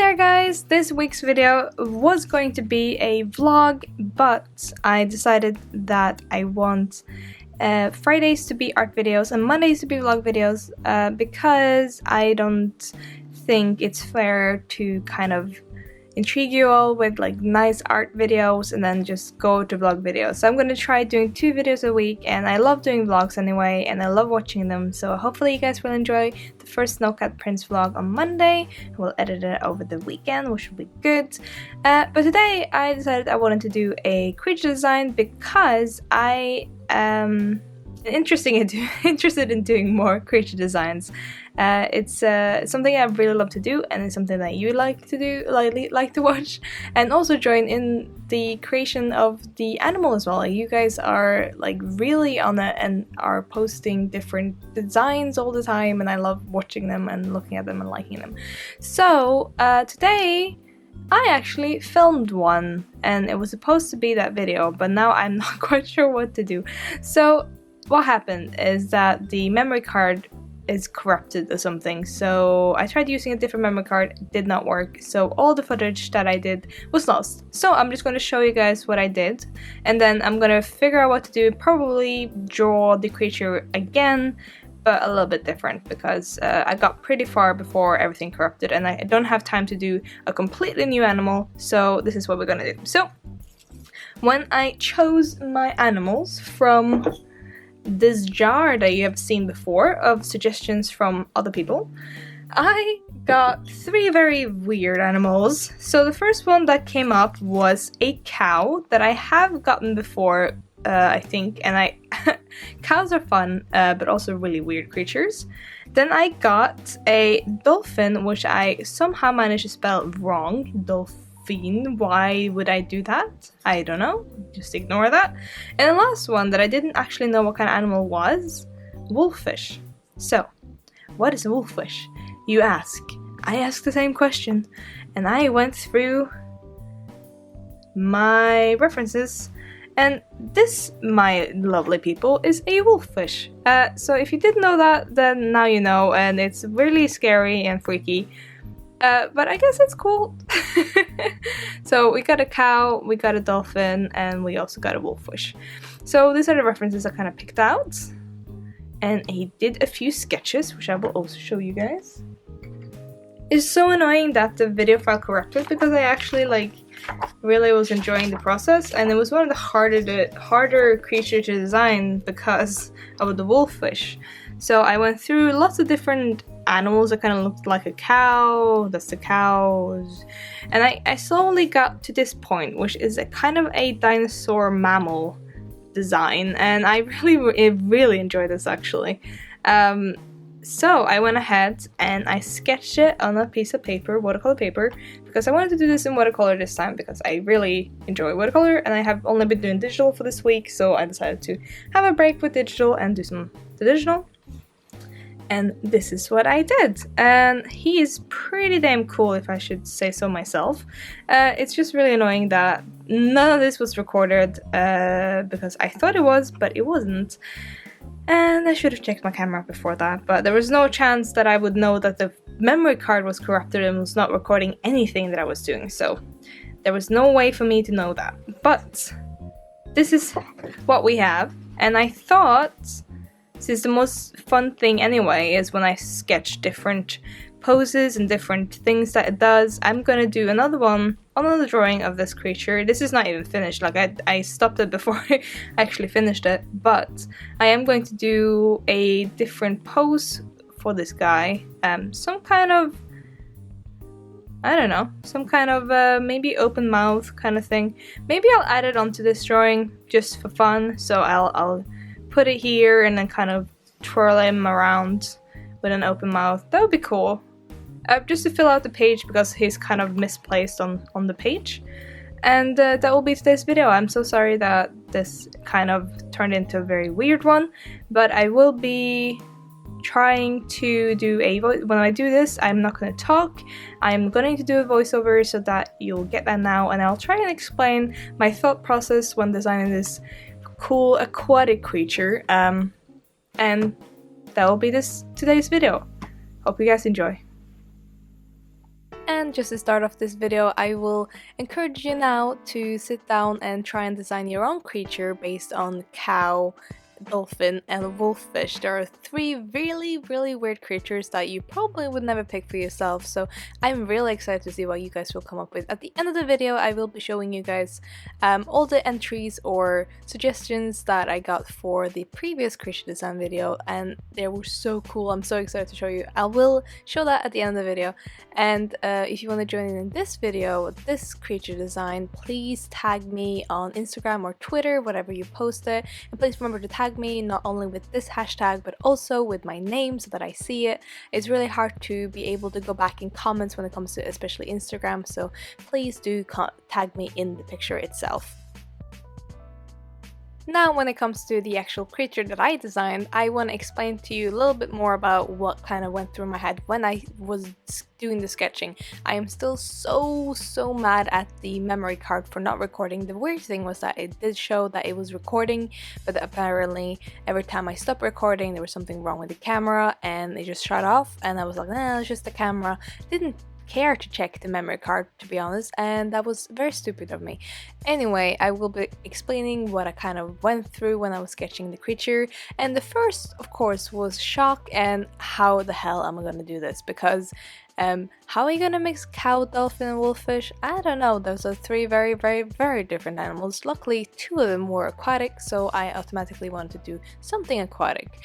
there guys, this week's video was going to be a vlog, but I decided that I want Fridays to be art videos and Mondays to be vlog videos because I don't think it's fair to kind of intrigue you all with like nice art videos and then just go to vlog videos. So I'm going to try doing 2 videos a week, and I love doing vlogs anyway and I love watching them, so hopefully you guys will enjoy the first Snowcat Prince vlog on Monday. We'll edit it over the weekend, which will be good. But today I decided I wanted to do a creature design because I am interested in doing more creature designs. It's something I really love to do, and it's something that you like to do, like to watch, and also join in the creation of the animal as well. You guys are like really on it and are posting different designs all the time, and I love watching them and looking at them and liking them. So today I actually filmed one, and it was supposed to be that video, but now I'm not quite sure what to do. So what happened is that the memory card is corrupted or something, so I tried using a different memory card, it did not work, so all the footage that I did was lost. So I'm just going to show you guys what I did, and then I'm going to figure out what to do, probably draw the creature again, but a little bit different, because I got pretty far before everything corrupted, and I don't have time to do a completely new animal, so this is what we're going to do. So when I chose my animals from this jar that you have seen before of suggestions from other people, I got 3 very weird animals. So the first one that came up was a cow that I have gotten before, I think, and cows are fun, but also really weird creatures. Then I got a dolphin, which I somehow managed to spell wrong, dolphin. Why would I do that? I don't know, just ignore that. And the last one that I didn't actually know what kind of animal was, wolffish. So, what is a wolffish, you ask? I asked the same question, and I went through my references, and this, my lovely people, is a wolffish. So if you didn't know that, then now you know, and it's really scary and freaky. But I guess it's cool. So we got a cow, we got a dolphin, and we also got a wolffish. So these are the references I kind of picked out. And I did a few sketches, which I will also show you guys. It's so annoying that the video file corrupted, because I actually really was enjoying the process, and it was one of the harder creature to design because of the wolffish. So I went through lots of different animals that kind of looked like a cow, that's the cows, and I slowly got to this point, which is a kind of a dinosaur mammal design, and I really enjoyed this actually. So I went ahead and I sketched it on a piece of paper, watercolor paper, because I wanted to do this in watercolor this time because I really enjoy watercolor, and I have only been doing digital for this week, so I decided to have a break with digital and do some digital. And this is what I did, and he is pretty damn cool, if I should say so myself. It's just really annoying that none of this was recorded, because I thought it was, but it wasn't. And I should have checked my camera before that, but there was no chance that I would know that the memory card was corrupted and was not recording anything that I was doing, so there was no way for me to know that. But this is what we have, and I thought, since the most fun thing anyway is when I sketch different poses and different things that it does, I'm gonna do another drawing of this creature. This is not even finished, I stopped it before I actually finished it, but I am going to do a different pose for this guy. Some kind of, I don't know, some kind of maybe open mouth kind of thing. Maybe I'll add it onto this drawing just for fun, so I'll put it here and then kind of twirl him around with an open mouth. That would be cool. Just to fill out the page, because he's kind of misplaced on the page. And that will be today's video. I'm so sorry that this kind of turned into a very weird one, but I will be trying to do when I do this, I'm not going to talk. I'm going to do a voiceover so that you'll get that now, and I'll try and explain my thought process when designing this cool aquatic creature, and that will be today's video. Hope you guys enjoy. And just to start off this video, I will encourage you now to sit down and try and design your own creature based on cow, dolphin, and wolf fish. There are three really weird creatures that you probably would never pick for yourself, so I'm really excited to see what you guys will come up with. At the end of the video, I will be showing you guys all the entries or suggestions that I got for the previous creature design video, and they were so cool. I'm so excited to show you. I will show that at the end of the video. And if you want to join in this video, this creature design, please tag me on Instagram or Twitter, whatever you post it, and please remember to tag me not only with this hashtag but also with my name so that I see it. It's really hard to be able to go back in comments when it comes to especially Instagram, so please do tag me in the picture itself. Now, when it comes to the actual creature that I designed, I want to explain to you a little bit more about what kind of went through my head when I was doing the sketching. I am still so mad at the memory card for not recording. The weird thing was that it did show that it was recording, but apparently every time I stopped recording there was something wrong with the camera and it just shut off, and I was like, nah, it's just the camera. Didn't care to check the memory card, to be honest, and that was very stupid of me. Anyway, I will be explaining what I kind of went through when I was sketching the creature, and the first, of course, was shock and how the hell am I gonna do this, because how are you gonna mix cow, dolphin, and wolf fish? I don't know. Those are three very different animals. Luckily, two of them were aquatic, so I automatically wanted to do something aquatic.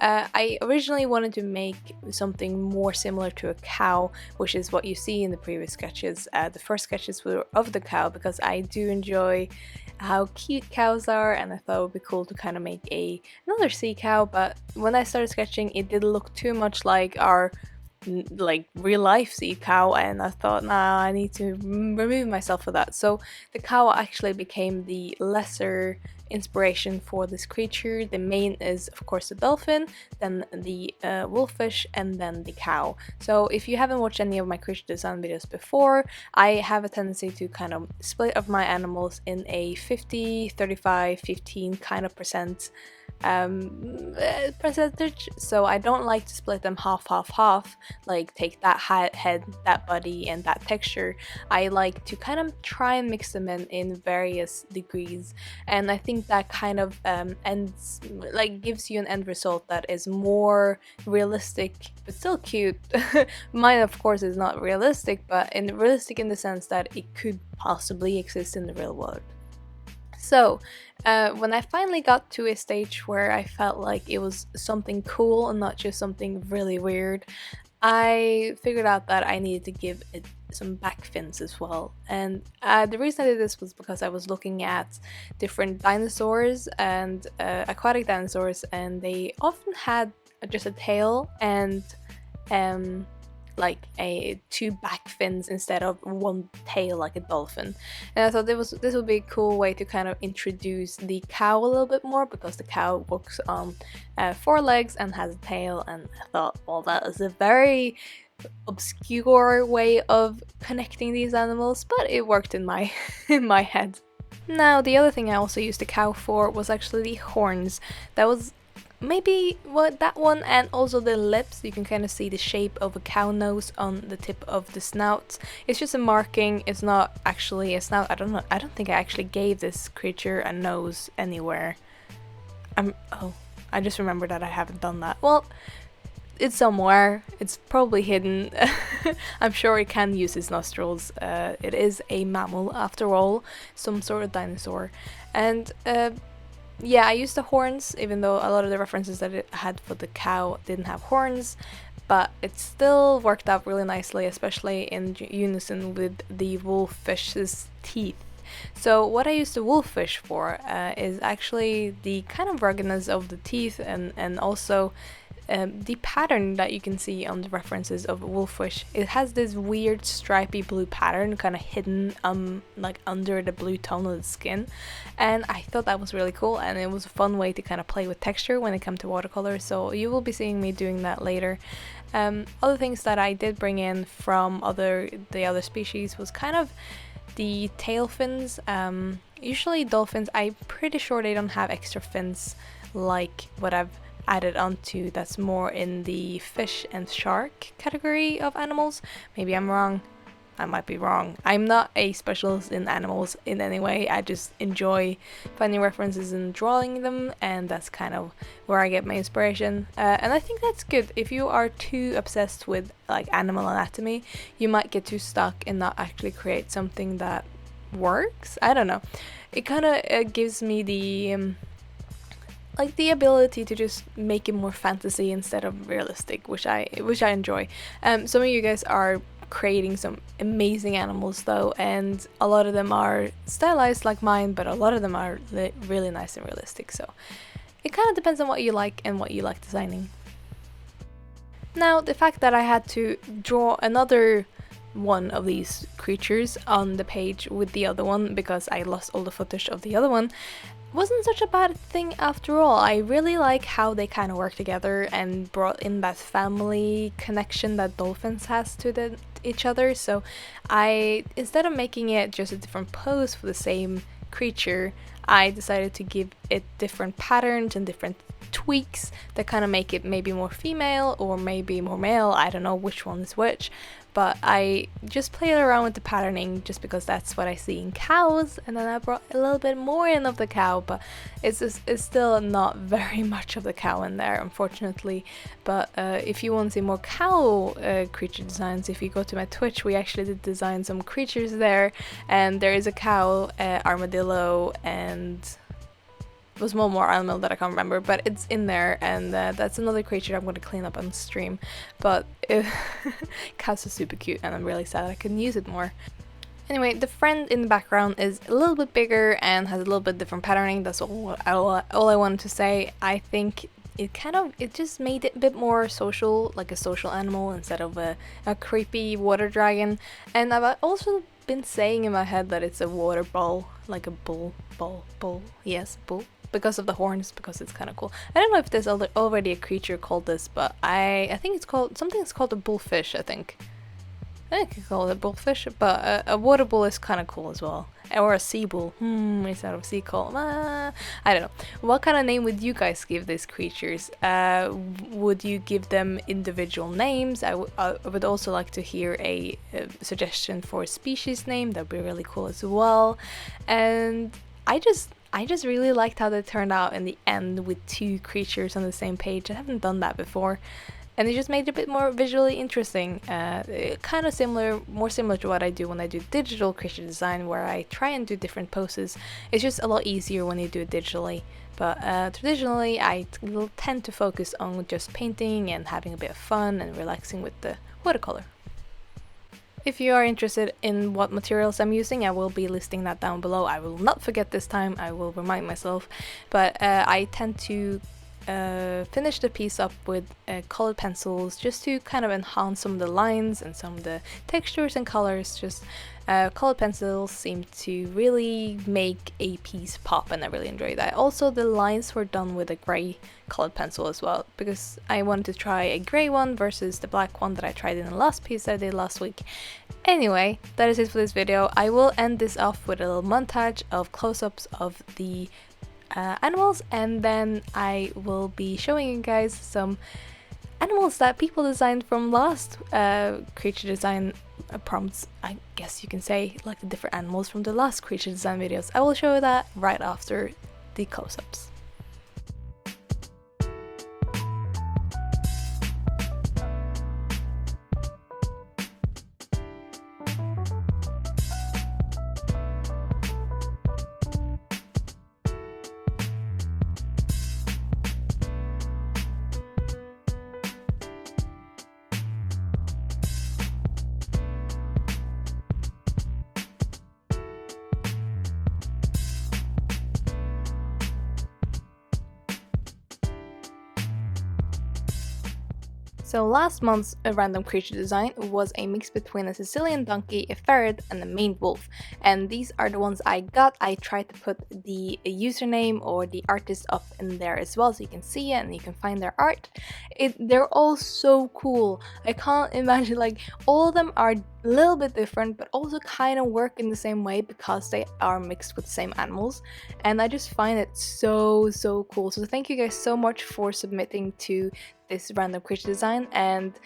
I originally wanted to make something more similar to a cow, which is what you see in the previous sketches. The first sketches were of the cow because I do enjoy how cute cows are, and I thought it would be cool to kind of make another sea cow, but when I started sketching it did look too much like our real life sea cow, and I thought, nah, I need to remove myself for that. So the cow actually became the lesser inspiration for this creature. The main is of course the dolphin, then the wolffish, and then the cow. So if you haven't watched any of my creature design videos before, I have a tendency to kind of split up my animals in a 50, 35, 15 kind of percentage, so I don't like to split them half, like take that head, that body, and that texture. I like to kind of try and mix them in various degrees, and I think that kind of gives you an end result that is more realistic but still cute. Mine of course is not realistic, but realistic in the sense that it could possibly exist in the real world. So, when I finally got to a stage where I felt like it was something cool and not just something really weird, I figured out that I needed to give it some back fins as well. And the reason I did this was because I was looking at different dinosaurs and aquatic dinosaurs, and they often had just a tail and like two back fins instead of one tail like a dolphin. And I thought this would be a cool way to kind of introduce the cow a little bit more, because the cow walks on 4 legs and has a tail, and I thought, well, that is a very obscure way of connecting these animals, but it worked in my in my head. Now, the other thing I also used the cow for was actually the horns. That was maybe that one, and also the lips. You can kind of see the shape of a cow nose on the tip of the snout. It's just a marking, it's not actually a snout. I don't know, I don't think I actually gave this creature a nose anywhere. I just remembered that I haven't done that. Well, it's somewhere, it's probably hidden. I'm sure it can use its nostrils. It is a mammal after all, some sort of dinosaur. And yeah, I used the horns, even though a lot of the references that it had for the cow didn't have horns, but it still worked out really nicely, especially in unison with the wolffish's teeth. So what I used the wolffish for is actually the kind of ruggedness of the teeth, and also the pattern that you can see on the references of wolffish. It has this weird stripy blue pattern kind of hidden like under the blue tone of the skin, and I thought that was really cool, and it was a fun way to kind of play with texture when it comes to watercolor, so you will be seeing me doing that later. Other things that I did bring in from the other species was kind of the tail fins. Usually dolphins, I'm pretty sure they don't have extra fins like what I've added onto. That's more in the fish and shark category of animals. Maybe I'm wrong. I might be wrong. I'm not a specialist in animals in any way. I just enjoy finding references and drawing them, and that's kind of where I get my inspiration. And I think that's good. If you are too obsessed with like animal anatomy, you might get too stuck and not actually create something that works. I don't know. It kind of gives me the like the ability to just make it more fantasy instead of realistic, which I enjoy. Some of you guys are creating some amazing animals though, and a lot of them are stylized like mine, but a lot of them are really nice and realistic, so it kind of depends on what you like and what you like designing. Now, the fact that I had to draw another one of these creatures on the page with the other one because I lost all the footage of the other one wasn't such a bad thing after all. I really like how they kind of work together and brought in that family connection that dolphins has to each other. So instead of making it just a different pose for the same creature, I decided to give it different patterns and different tweaks that kind of make it maybe more female or maybe more male. I don't know which one is which, but I just played around with the patterning just because that's what I see in cows, and then I brought a little bit more in of the cow, but it's still not very much of the cow in there, unfortunately. But if you want to see more cow creature designs, if you go to my Twitch, we actually did design some creatures there, and there is a cow, armadillo, and was one more animal that I can't remember, but it's in there, and that's another creature I'm going to clean up on stream. But cows are super cute, and I'm really sad I couldn't use it more. Anyway, the friend in the background is a little bit bigger and has a little bit different patterning. That's all I wanted to say. I think it just made it a bit more social, like a social animal instead of a creepy water dragon. And I've also been saying in my head that it's a water bull, like a bull, yes, bull, because of the horns, because it's kind of cool. I don't know if there's already a creature called this, but I think it's called, something's called a bullfish, I think you could call it a bullfish, but a water bull is kind of cool as well. Or a sea bull, instead of sea coal. I don't know. What kind of name would you guys give these creatures? Would you give them individual names? I would also like to hear a suggestion for a species name. That would be really cool as well. And I just really liked how they turned out in the end with two creatures on the same page. I haven't done that before. And it just made it a bit more visually interesting, kind of more similar to what I do when I do digital creature design, where I try and do different poses. It's just a lot easier when you do it digitally, but traditionally I will tend to focus on just painting and having a bit of fun and relaxing with the watercolor. If you are interested in what materials I'm using, I will be listing that down below. I will not forget this time, I will remind myself, but I tend to finish the piece up with colored pencils just to kind of enhance some of the lines and some of the textures and colors. Just colored pencils seem to really make a piece pop, and I really enjoy that. Also, the lines were done with a grey colored pencil as well, because I wanted to try a grey one versus the black one that I tried in the last piece that I did last week. Anyway, that is it for this video. I will end this off with a little montage of close-ups of the animals, and then I will be showing you guys some animals that people designed from last creature design prompts, I guess you can say, like the different animals from the last creature design videos. I will show you that right after the close-ups. So last month's random creature design was a mix between a Sicilian donkey, a ferret, and a maned wolf. And these are the ones I got. I tried to put the username or the artist up in there as well, so you can see it and you can find their art. They're all so cool. I can't imagine, like, all of them are a little bit different, but also kind of work in the same way because they are mixed with the same animals. And I just find it so cool. So thank you guys so much for submitting to this random creature design. And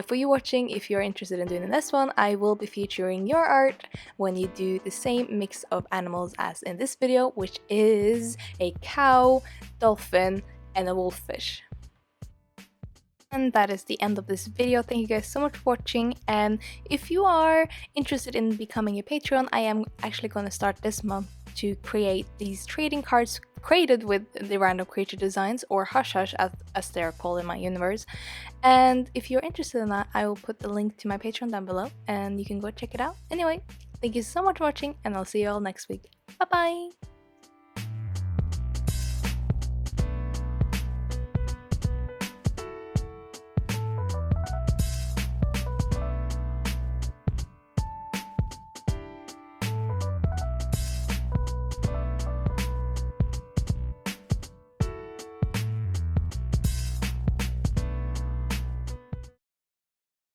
for you watching, if you're interested in doing the next one, I will be featuring your art when you do the same mix of animals as in this video, which is a cow, dolphin, and a wolf fish. And that is the end of this video. Thank you guys so much for watching, and if you are interested in becoming a Patreon, I am actually going to start this month to create these trading cards created with the random creature designs, or hush hush as they're called in my universe. And if you're interested in that, I will put the link to my Patreon down below and you can go check it out. Anyway, thank you so much for watching, and I'll see you all next week. Bye bye!